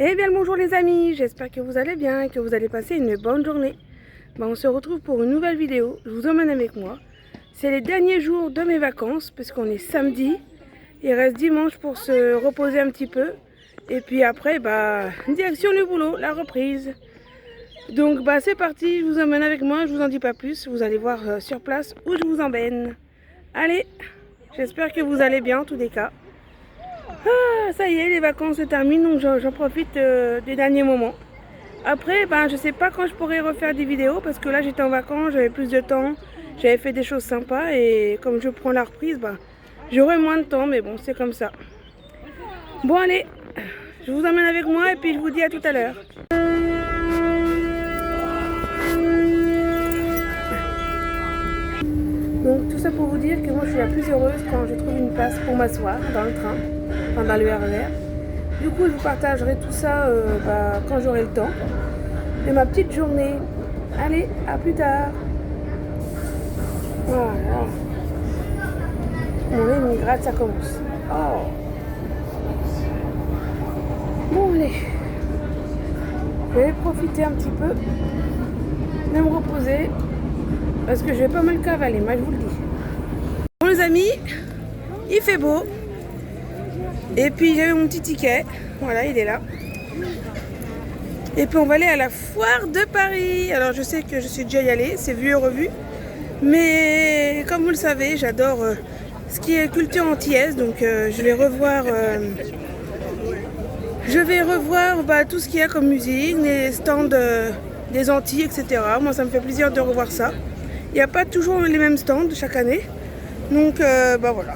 Eh bien le bonjour les amis, j'espère que vous allez bien et que vous allez passer une bonne journée. On se retrouve pour une nouvelle vidéo, je vous emmène avec moi. C'est les derniers jours de mes vacances parce qu'on est samedi. Il reste dimanche pour se reposer un petit peu. Et puis après, direction le boulot, la reprise. Donc c'est parti, je vous emmène avec moi, je vous en dis pas plus. Vous allez voir sur place où je vous emmène. Allez, j'espère que vous allez bien en tous les cas. Ah, ça y est, les vacances se terminent, donc j'en profite des derniers moments. Après, je sais pas quand je pourrai refaire des vidéos parce que là j'étais en vacances, j'avais plus de temps, j'avais fait des choses sympas et comme je prends la reprise, j'aurai moins de temps, mais bon, c'est comme ça. Bon allez, je vous emmène avec moi et puis je vous dis à tout à l'heure. Donc tout ça pour vous dire que moi je suis la plus heureuse quand je trouve une place pour m'asseoir dans le train, enfin dans le RER. Du coup je vous partagerai tout ça quand j'aurai le temps de ma petite journée. Allez, à plus tard. Voilà. Mon nez me gratte, ça commence. Oh. Bon allez, je vais profiter un petit peu de me reposer parce que je vais pas mal cavaler, moi je vous le dis. Bon les amis, il fait beau. Et puis j'ai eu mon petit ticket, voilà il est là. Et puis on va aller à la foire de Paris. Alors je sais que je suis déjà y allée, c'est vu et revu. Mais comme vous le savez, j'adore ce qui est culture antillaise. Donc je vais revoir tout ce qu'il y a comme musique, les stands des Antilles, etc. Moi ça me fait plaisir de revoir ça. Il n'y a pas toujours les mêmes stands chaque année. Donc voilà.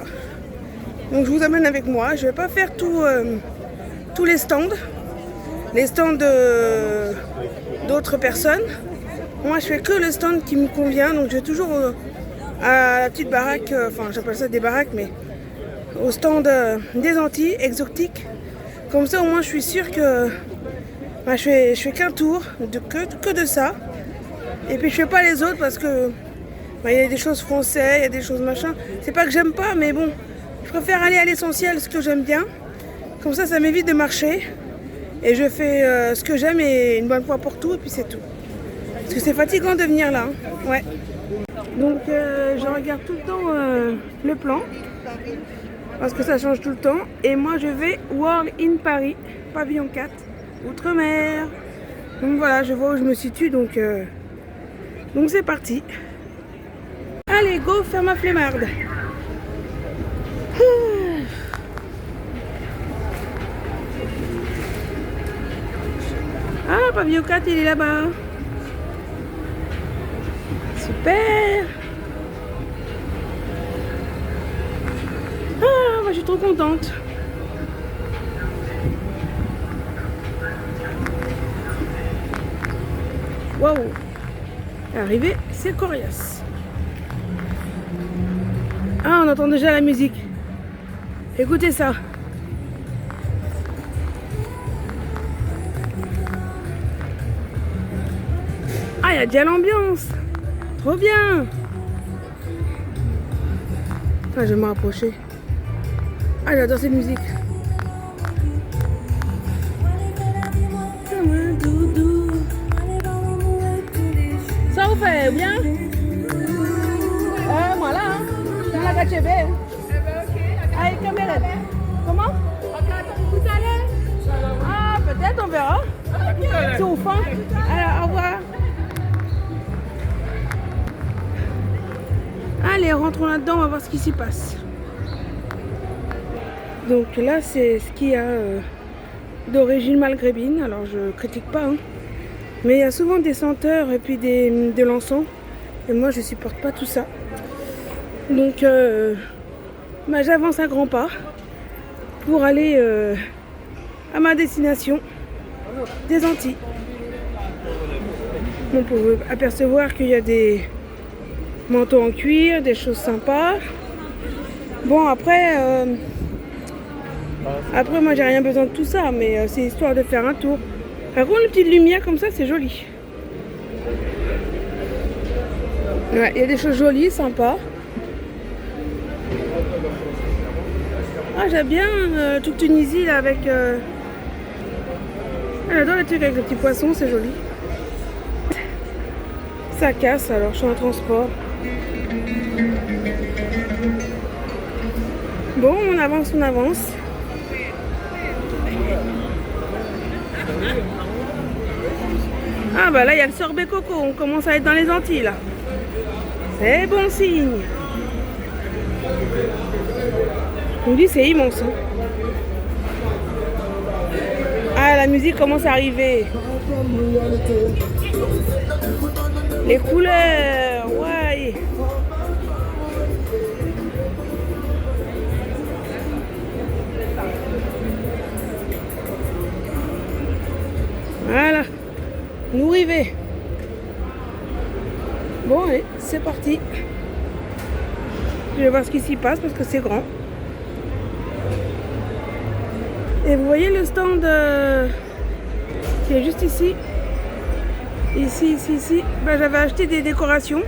Donc je vous amène avec moi. Je ne vais pas faire tous les stands d'autres personnes. Moi je fais que le stand qui me convient. Donc je vais toujours à la petite baraque, enfin j'appelle ça des baraques, mais au stand des Antilles exotiques. Comme ça au moins je suis sûre que je fais qu'un tour que de ça. Et puis je fais pas les autres parce que il y a des choses françaises, il y a des choses machin. C'est pas que j'aime pas, mais bon, je préfère aller à l'essentiel, ce que j'aime bien. Comme ça m'évite de marcher. Et je fais ce que j'aime et une bonne fois pour tout, et puis c'est tout. Parce que c'est fatigant de venir là. Hein. Ouais. Donc je regarde tout le temps le plan. Parce que ça change tout le temps. Et moi je vais World in Paris, pavillon 4, Outre-mer. Donc voilà, je vois où je me situe, donc c'est parti. Allez, go faire ma flemmarde. Ah, pavillon 4, il est là-bas. Super. Ah, moi je suis trop contente. Waouh. Arrivé, c'est coriace. Ah, on entend déjà la musique. Écoutez ça. Ah, il y a déjà l'ambiance. Trop bien. Ah, je vais me rapprocher. Ah, j'adore cette musique. Ça vous fait bien? Voilà. Dans la gâchette. Avec caméra. Comment? Ah, peut-être, on verra. C'est au fond. Alors, au revoir. Allez, rentrons là-dedans, on va voir ce qui s'y passe. Donc là, c'est ce qu'il y a d'origine maghrébine. Alors, je critique pas, hein. Mais il y a souvent des senteurs et puis de l'encens. Et moi, je supporte pas tout ça. Donc, j'avance à grands pas pour aller à ma destination des Antilles. On peut apercevoir qu'il y a des manteaux en cuir, des choses sympas. Bon, après moi, j'ai rien besoin de tout ça, mais c'est histoire de faire un tour. Par contre, une petite lumière comme ça, c'est joli. Ouais, il y a des choses jolies, sympas. Ah, j'aime bien toute Tunisie là, avec J'adore les trucs avec les petits poissons, c'est joli. Ça casse alors, je suis en transport. Bon, on avance, on avance. Ah bah là, il y a le sorbet coco, on commence à être dans les Antilles là. C'est bon signe. On me dit c'est immense. Hein. Ah, la musique commence à arriver. Les couleurs, ouais. Voilà, nous arrivons. Bon, allez, c'est parti. Je vais voir ce qui s'y passe parce que c'est grand. Et vous voyez le stand qui est juste ici. Ici. Ben, j'avais acheté des décorations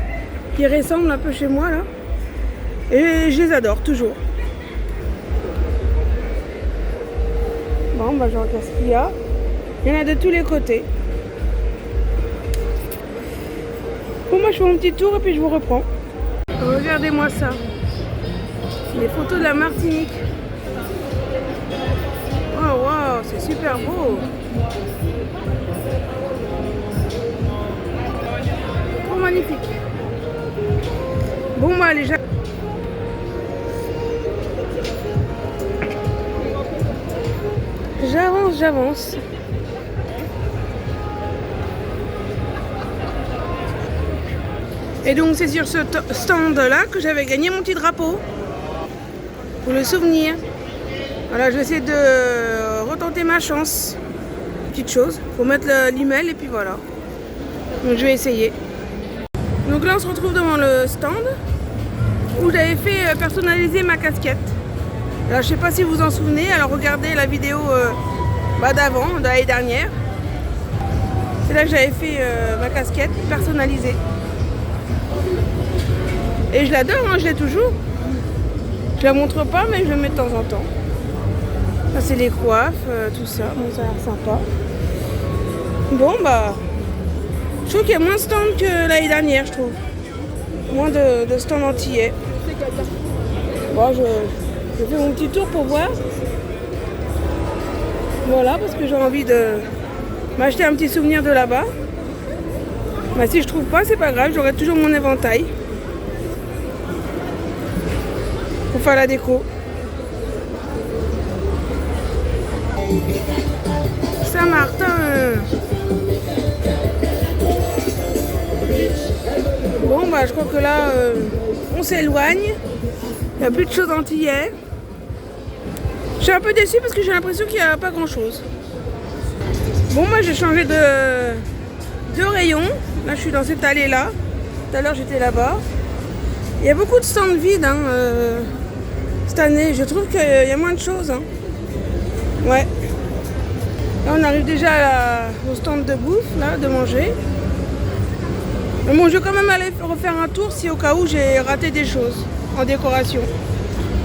qui ressemblent un peu chez moi là. Et je les adore toujours. Bon, ben, je regarde ce qu'il y a. Il y en a de tous les côtés. Bon, moi je fais mon petit tour et puis je vous reprends. Regardez-moi ça. Les photos de la Martinique. Oh wow, c'est super beau. Trop magnifique. Bon, bah allez, j'avance. Et donc c'est sur ce stand là que j'avais gagné mon petit drapeau. Pour le souvenir. Voilà, je vais essayer de retenter ma chance. Petite chose, faut mettre l'email et puis voilà. Donc je vais essayer. Donc là on se retrouve devant le stand où j'avais fait personnaliser ma casquette. Alors je sais pas si vous vous en souvenez, alors regardez la vidéo d'avant, de l'année dernière. C'est là que j'avais fait ma casquette personnalisée. Et je l'adore, hein, je l'ai toujours. Je la montre pas, mais je le mets de temps en temps. Ça c'est les coiffes, tout ça, bon, ça a l'air sympa. Bon bah, je trouve qu'il y a moins de stands que l'année dernière, je trouve. Moins de stands antillais. Bon, je fais mon petit tour pour voir. Voilà, parce que j'ai envie de m'acheter un petit souvenir de là-bas. Bah, si je trouve pas, c'est pas grave, j'aurai toujours mon éventail. Pour faire la déco. Saint-Martin. Bon bah je crois que là on s'éloigne. Il n'y a plus de choses antillais. Je suis un peu déçue parce que j'ai l'impression qu'il n'y a pas grand chose. Bon moi j'ai changé de rayon. Là je suis dans cette allée là. Tout à l'heure j'étais là-bas. Il y a beaucoup de stands vides hein, cette année. Je trouve qu'il y a moins de choses. Hein. Ouais. Là on arrive déjà au stand de bouffe, là, de manger. Mais bon, je vais quand même aller refaire un tour si au cas où j'ai raté des choses en décoration.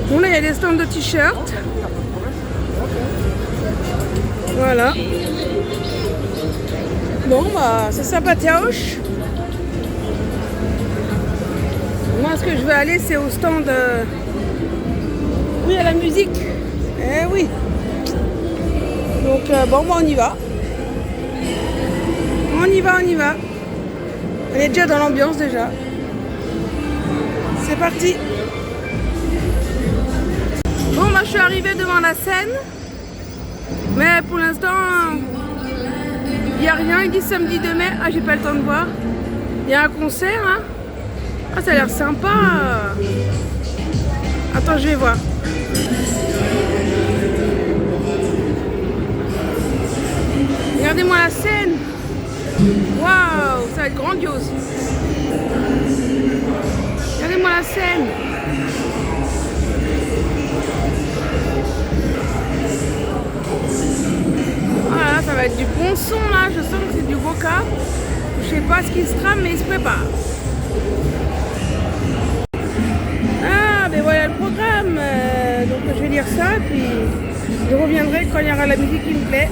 Bon là il y a des stands de t-shirts. Voilà. Bon bah c'est sympathique. Moi ce que je veux aller c'est au stand où il y a la musique. Eh oui. Donc bon bah on y va. On y va. On est déjà dans l'ambiance déjà. C'est parti. Bon bah je suis arrivée devant la scène. Mais pour l'instant il n'y a rien. Il dit samedi 2 mai. Ah j'ai pas le temps de voir. Il y a un concert hein. Ah ça a l'air sympa. Attends je vais voir. Regardez-moi la scène. Waouh, ça va être grandiose. Regardez-moi la scène. Voilà, ça va être du bon son là. Je sens que c'est du Boca. Je sais pas ce qui se trame, mais il se prépare. Ah, ben voilà le programme. Donc je vais lire ça, puis je reviendrai quand il y aura la musique qui me plaît.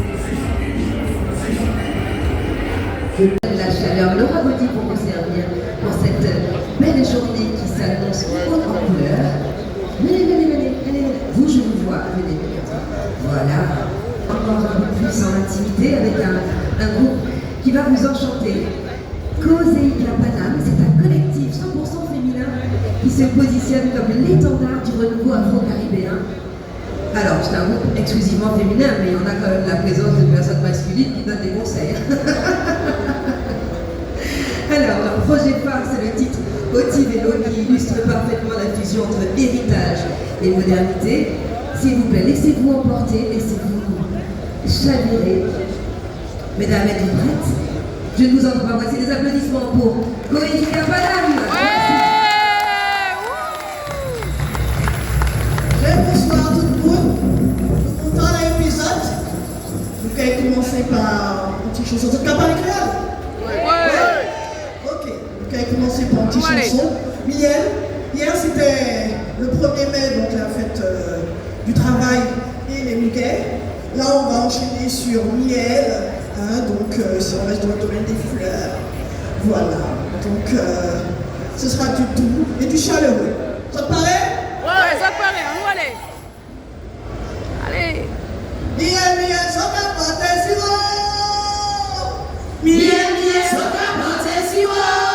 plus en intimité avec un groupe qui va vous enchanter. Kozeika Panam, c'est un collectif 100% féminin qui se positionne comme l'étendard du renouveau afro-caribéen. Alors, c'est un groupe exclusivement féminin, mais on a quand même la présence de personnes masculines qui donnent des conseils. Alors, leur projet phare, c'est le titre Otivelo, qui illustre parfaitement la fusion entre héritage et modernité. S'il vous plaît, laissez-vous emporter, laissez-vous chavirer. Mesdames, êtes-vous prêtes? Je ne vous entends pas. Voici des applaudissements pour Kozeika Panam. Bonsoir tout le monde. Dans l'épisode, nous allons commencer par une petite chanson. Vous êtes capable de créer? Ok, nous allons commencer par une petite chanson. Miel, hier c'était le 1er mai, donc la fête du travail et les muguets. Là on va enchaîner sur miel, hein, donc si on reste dans le domaine des fleurs. Voilà, donc ce sera du doux et du chaleureux. Ça te paraît? Ouais, ça paraît, on va aller. Allez. Miel, miel, ça va pas tes sirops. Miel, miel, ça va pas tes sirops.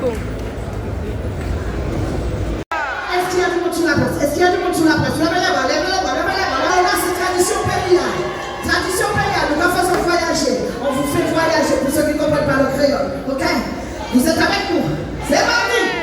Bon. Est-ce qu'il y a du monde sur la presse? Est-ce qu'il y a du monde sur la presse? Levez la main, levez la main, levez la main. Là, c'est tradition paysanne. Tradition paysanne, nous va faire voyager. On vous fait voyager pour ceux qui ne comprennent pas le créole. Ok? Vous êtes avec nous? C'est parti!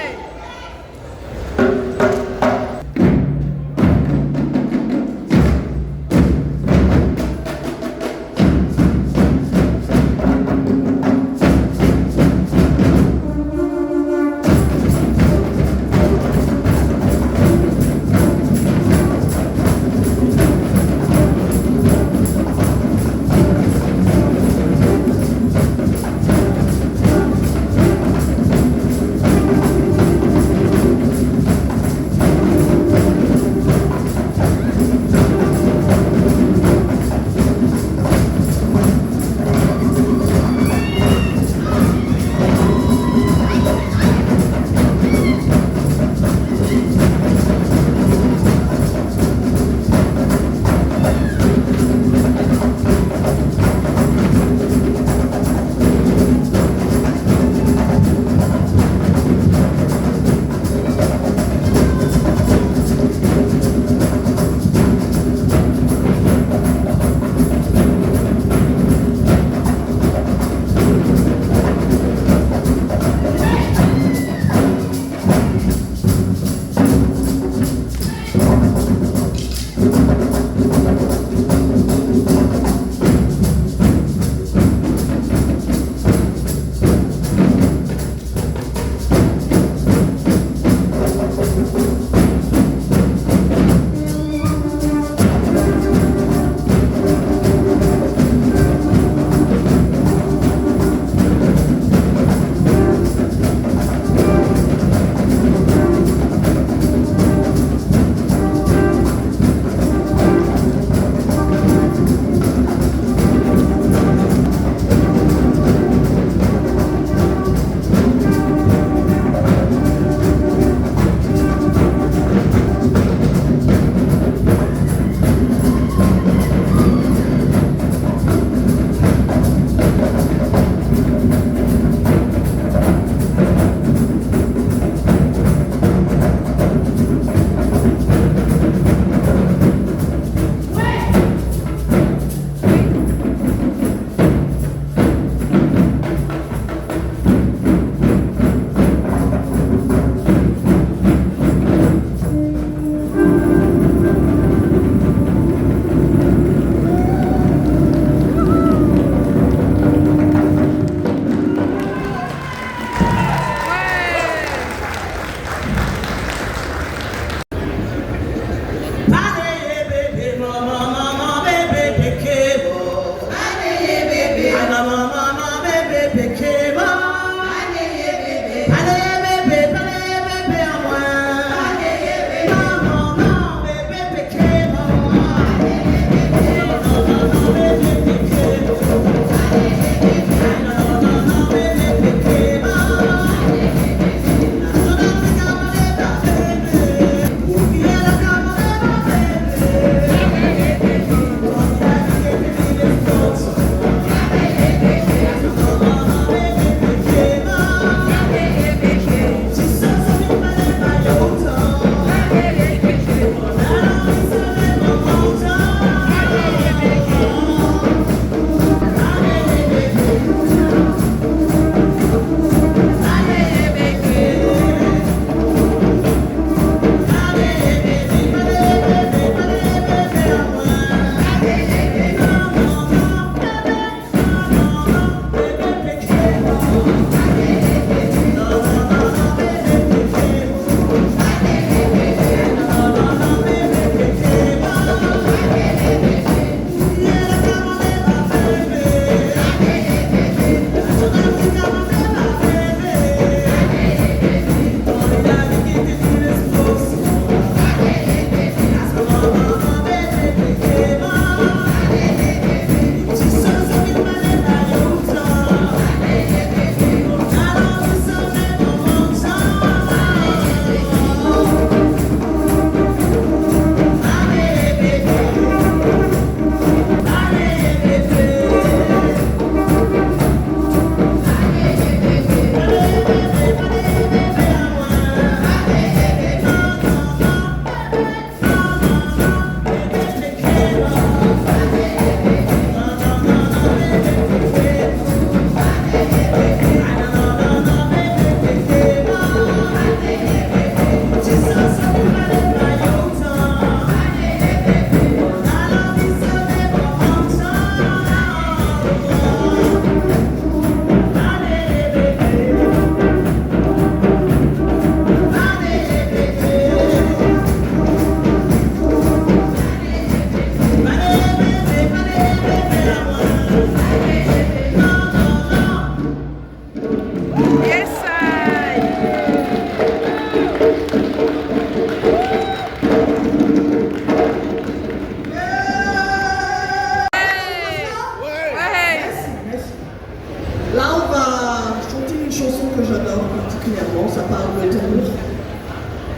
va chanter une chanson que j'adore particulièrement. Ça parle de d'amour,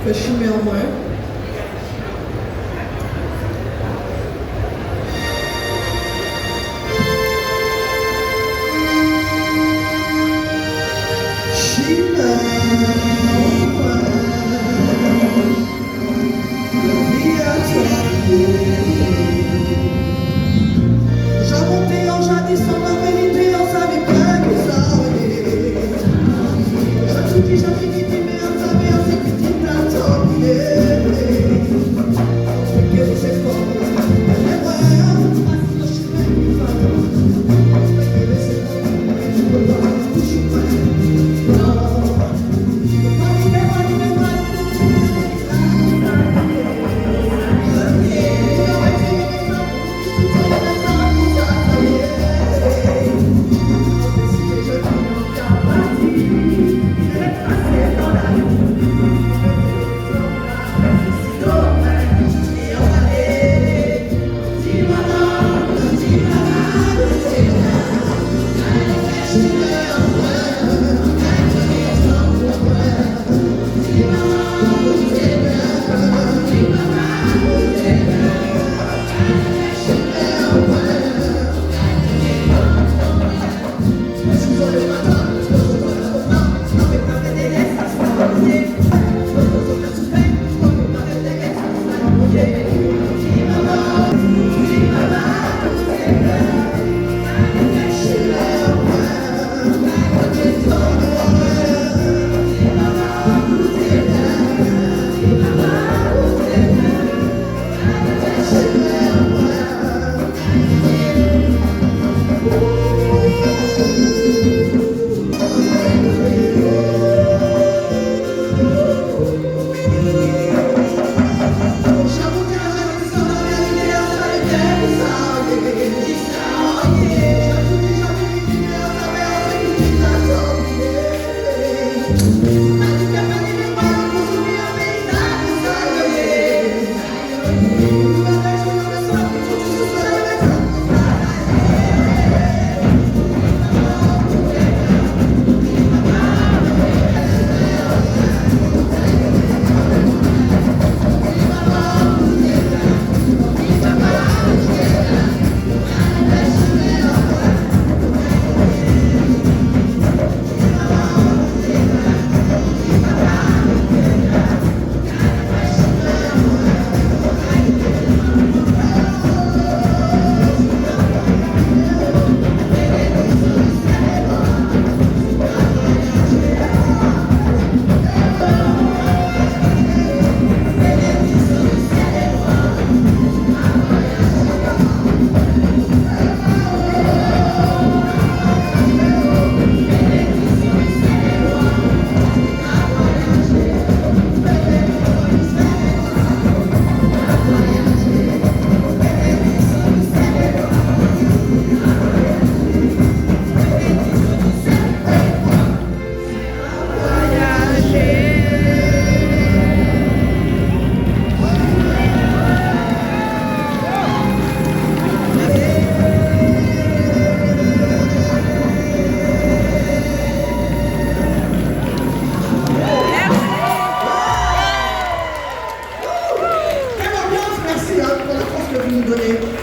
que je suis néanmoins.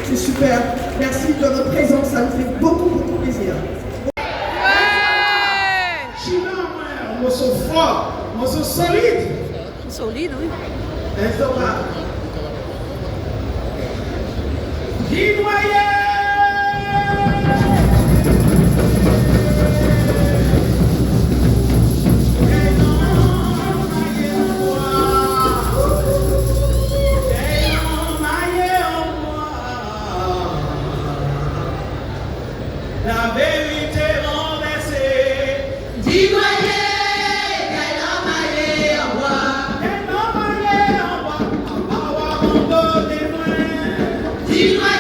C'est super. Merci de votre présence, ça me fait beaucoup, beaucoup plaisir. China, un morceau fort, un morceau solide. Solide, oui. La vérité renversée. Dis-moi, qu'elle a maillé en bois. Elle m'a maillé en bois, en bois, en bois des moines. Dis-moi,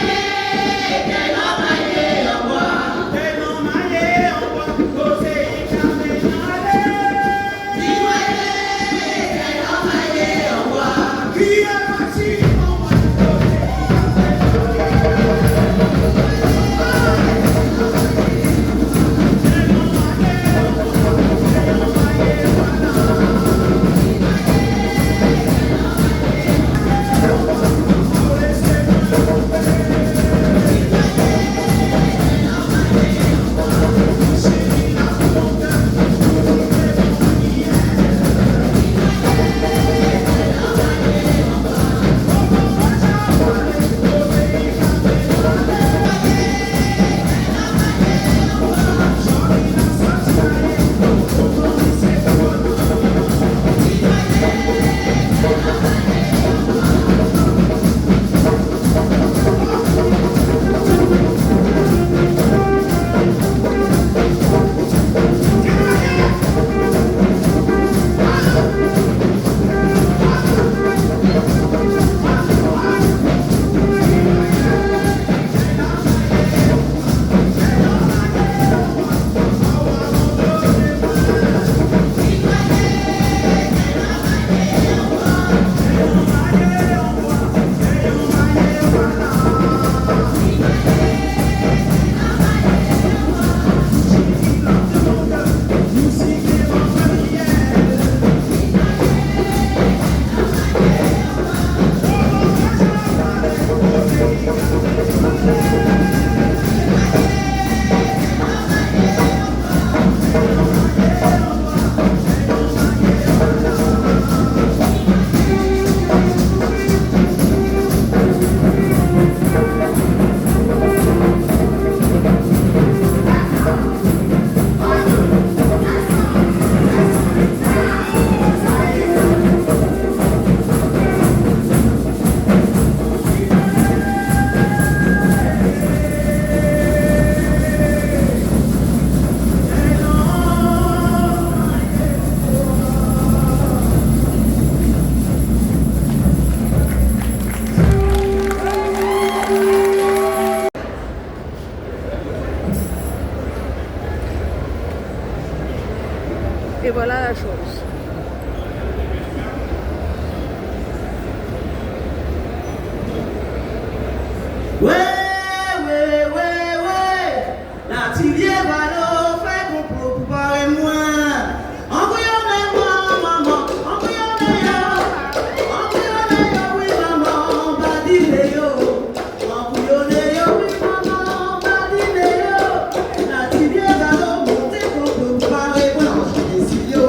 Et voilà la chose. Ouais, ouais, ouais, ouais, la tibia va l'eau, fait complot pour parler moi. Envoyez-moi, maman, envoyez-moi, oui, maman, badine-yo. Envoyez-moi, oui, maman, badine-yo. La tibia va l'eau, monter complot pour parler moi. Yo.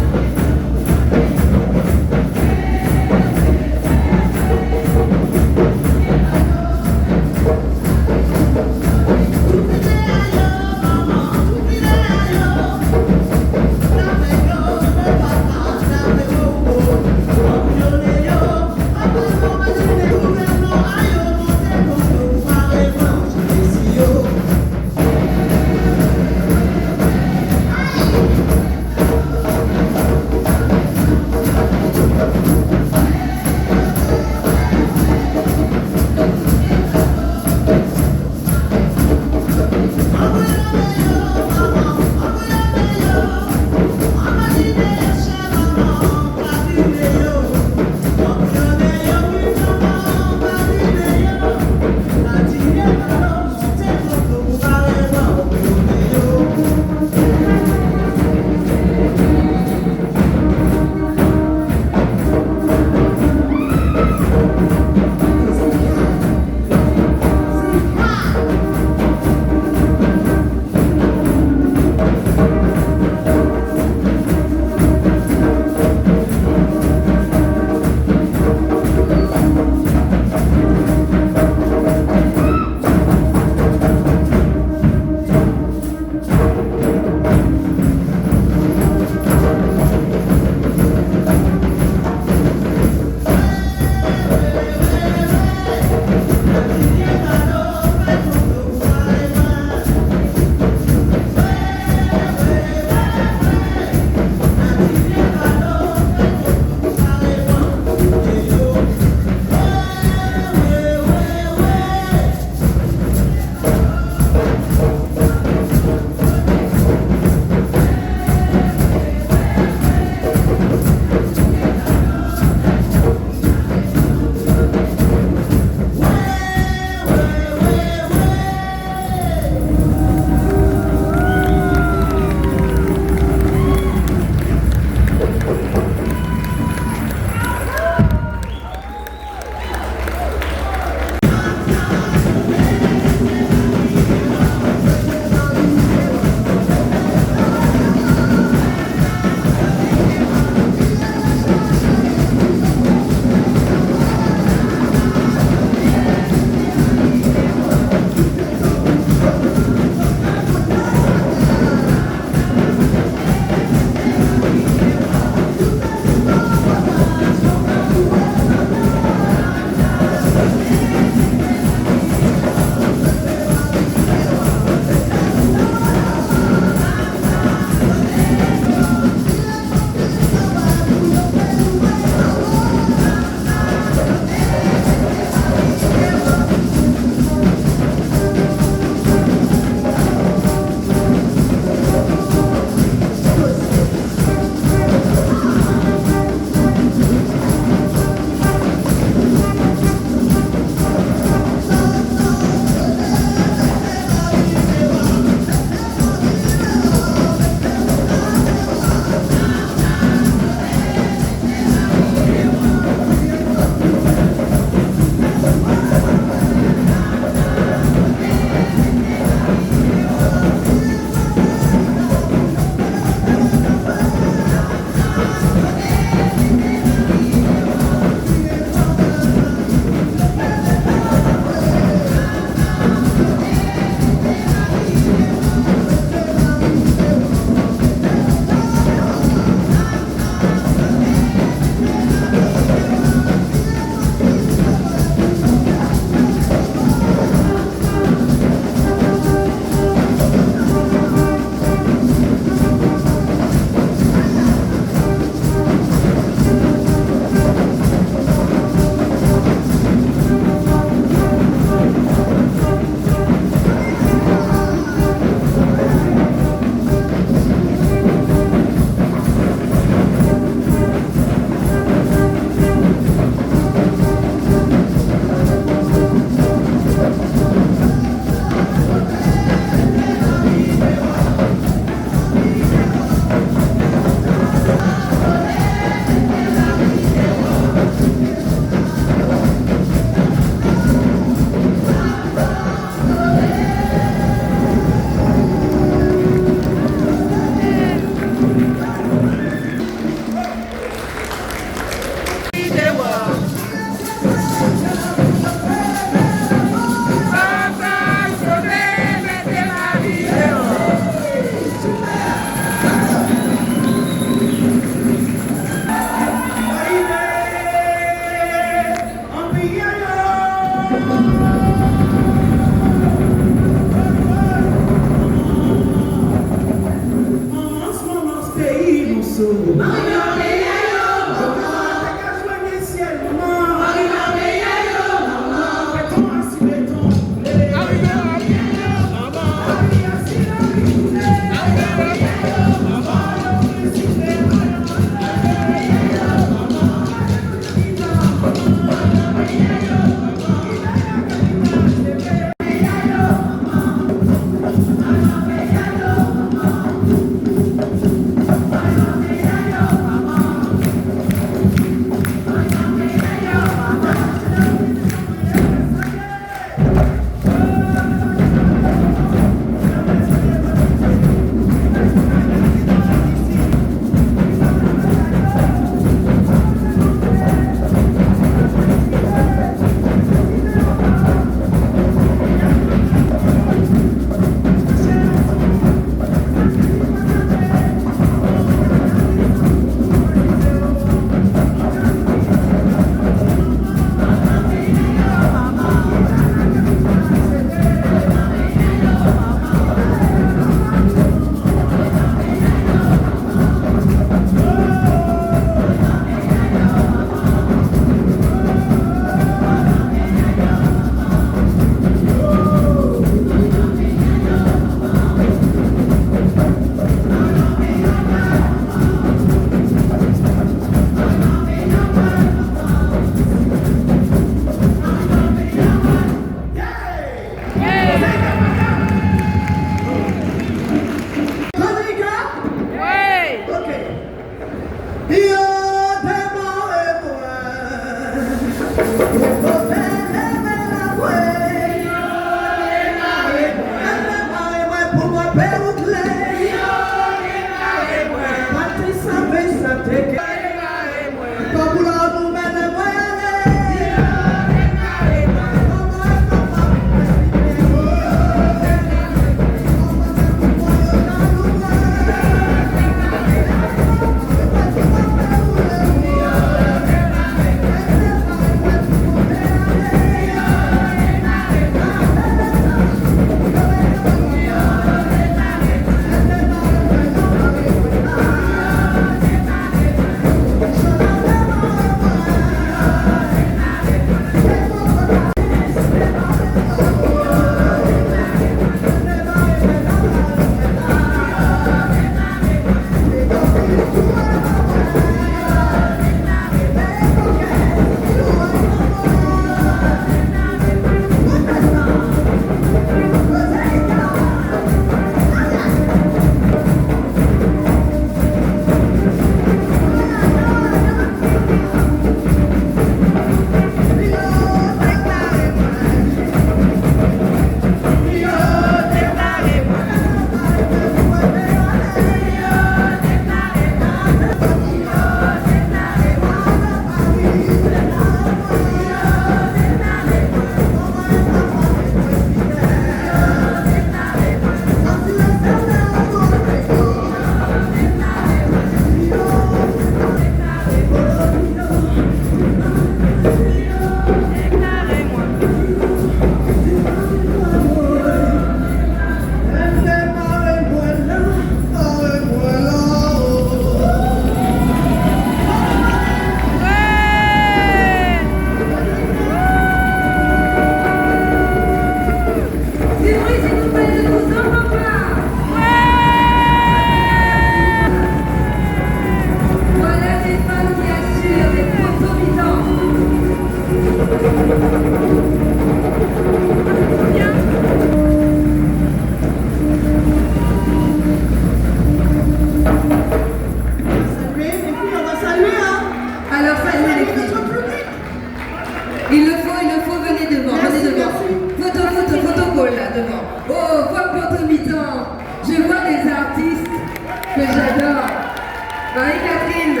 Marie-Catherine,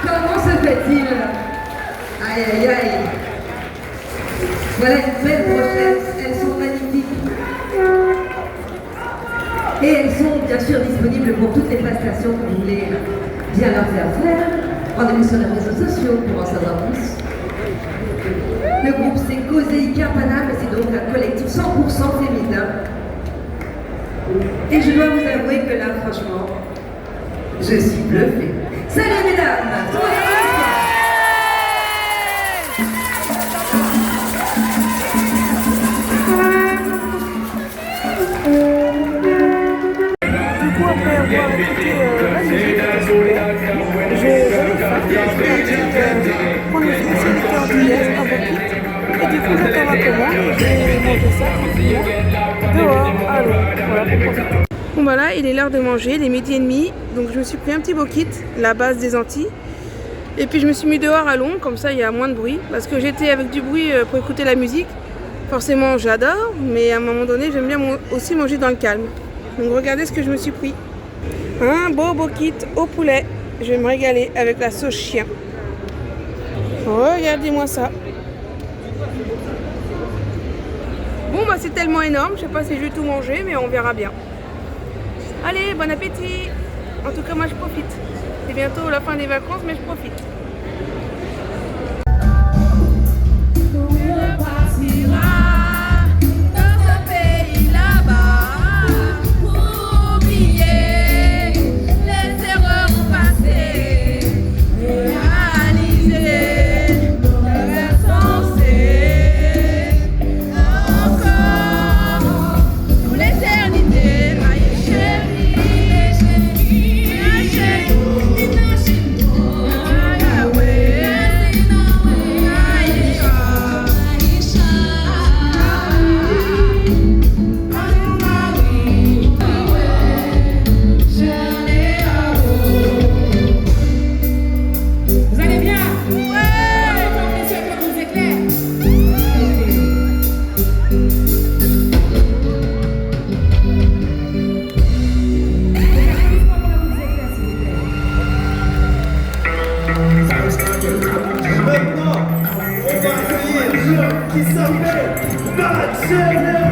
comment se fait-il? Aïe, aïe, aïe. Voilà une belle brochette, elles sont magnifiques. Et elles sont bien sûr disponibles pour toutes les prestations que vous voulez bien leur faire. Rendez-vous sur les réseaux sociaux pour en savoir plus. Le groupe c'est Coséica Paname et c'est donc un collectif 100% féminin. Et je dois vous avouer que là, franchement, je suis bluffée. Salut mesdames. Du coup, après avoir écouté la musique, prendre le sélecteur d'hier un peu vite. Et du coup, j'attends ma commande. Je vais manger ça tranquillement dehors à l'eau. Voilà, pour profiter. Bon bah là, il est l'heure de manger, il est 12h30. Donc je me suis pris un petit bokit, la base des Antilles. Et puis je me suis mis dehors à l'ombre, comme ça il y a moins de bruit. Parce que j'étais avec du bruit pour écouter la musique. Forcément j'adore, mais à un moment donné j'aime bien aussi manger dans le calme. Donc regardez ce que je me suis pris. Un beau bokit au poulet. Je vais me régaler avec la sauce chien. Regardez-moi ça. Bon bah c'est tellement énorme, je sais pas si je vais tout manger, mais on verra bien. Allez, bon appétit. En tout cas moi je profite. C'est bientôt la fin des vacances, mais je profite. Qui s'appelle Bad General.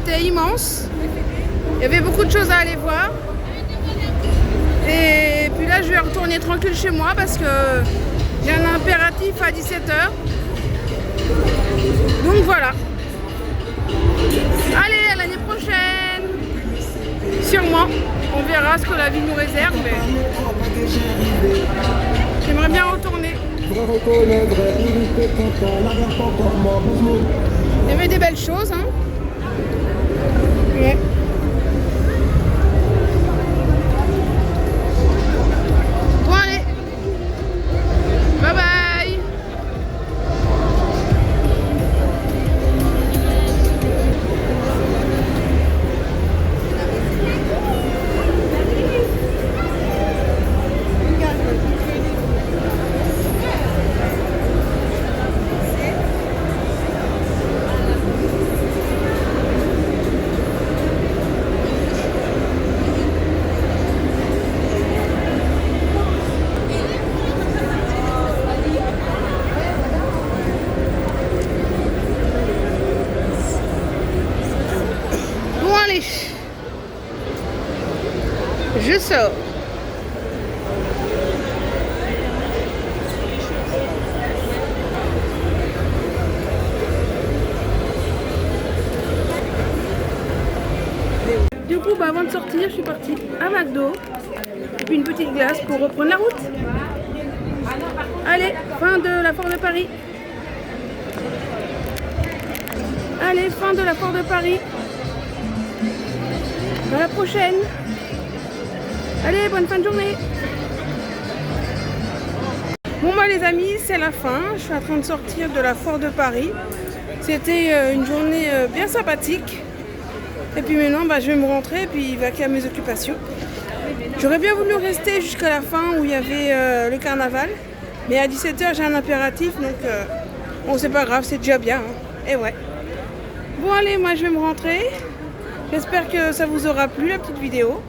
c'était immense. Il y avait beaucoup de choses à aller voir. Et puis là, je vais retourner tranquille chez moi parce que j'ai un impératif à 17h. Donc voilà. Allez, à l'année prochaine. Sûrement. On verra ce que la vie nous réserve. Mais j'aimerais bien retourner. Il y avait des belles choses, hein. Ouais. Bon allez. Bye bye. Je sors. Du coup, avant de sortir, je suis partie à McDo. Et puis une petite glace pour reprendre la route. Allez, fin de la Foire de Paris. Allez, fin de la Foire de Paris. À la prochaine. Allez, bonne fin de journée. Bon bah les amis, c'est la fin. Je suis en train de sortir de la Foire de Paris. C'était une journée bien sympathique. Et puis maintenant, je vais me rentrer et puis vaquer à mes occupations. J'aurais bien voulu rester jusqu'à la fin où il y avait le carnaval. Mais à 17h, j'ai un impératif, donc bon, c'est pas grave, c'est déjà bien. Hein. Et ouais. Bon allez, moi je vais me rentrer. J'espère que ça vous aura plu la petite vidéo.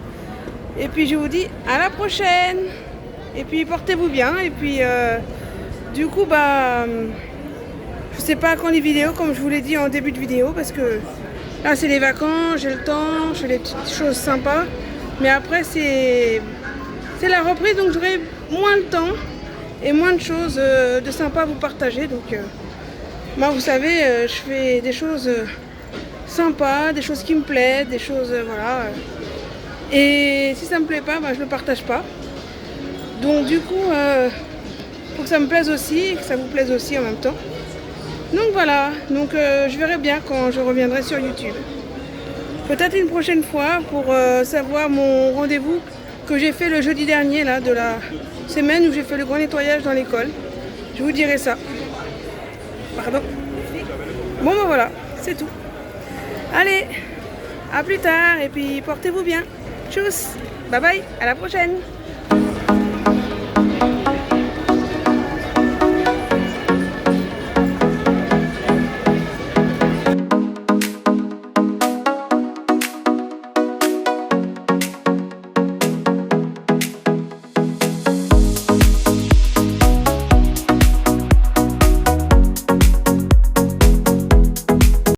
Et puis je vous dis à la prochaine. Et puis portez-vous bien. Et puis du coup je sais pas quand les vidéos, comme je vous l'ai dit en début de vidéo, parce que là c'est les vacances, j'ai le temps, je fais des petites choses sympas. Mais après c'est la reprise, donc j'aurai moins de temps et moins de choses de sympa à vous partager. Donc moi vous savez, je fais des choses sympas, des choses qui me plaisent, des choses voilà. Et si ça me plaît pas, je le partage pas. Donc du coup, faut que ça me plaise aussi et que ça vous plaise aussi en même temps. Donc voilà, donc je verrai bien quand je reviendrai sur YouTube. Peut-être une prochaine fois pour savoir mon rendez-vous que j'ai fait le jeudi dernier là, de la semaine où j'ai fait le grand nettoyage dans l'école. Je vous dirai ça. Pardon. Bon voilà, c'est tout. Allez, à plus tard et puis portez-vous bien. Tchuss, bye bye, à la prochaine.